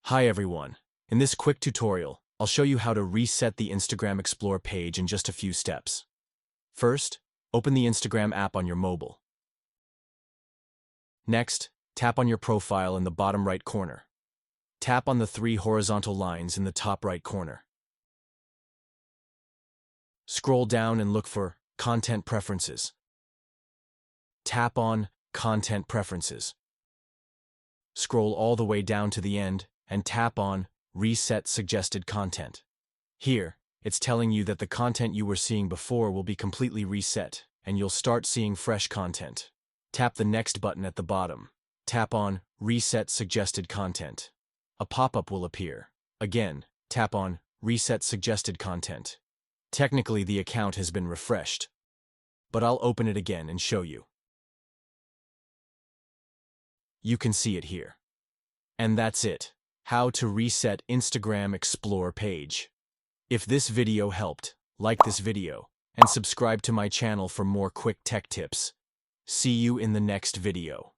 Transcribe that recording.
Hi everyone. In this quick tutorial, I'll show you how to reset the Instagram Explore page in just a few steps. First, open the Instagram app on your mobile. Next, tap on your profile in the bottom right corner. Tap on the three horizontal lines in the top right corner. Scroll down and look for Content Preferences. Tap on Content Preferences. Scroll all the way down to the end and tap on Reset Suggested Content. Here, it's telling you that the content you were seeing before will be completely reset, and you'll start seeing fresh content. Tap the Next button at the bottom. Tap on Reset Suggested Content. A pop-up will appear. Again, tap on Reset Suggested Content. Technically, the account has been refreshed, but I'll open it again and show you. You can see it here. And that's it. How to reset Instagram Explore page. If this video helped, like this video, and subscribe to my channel for more quick tech tips. See you in the next video.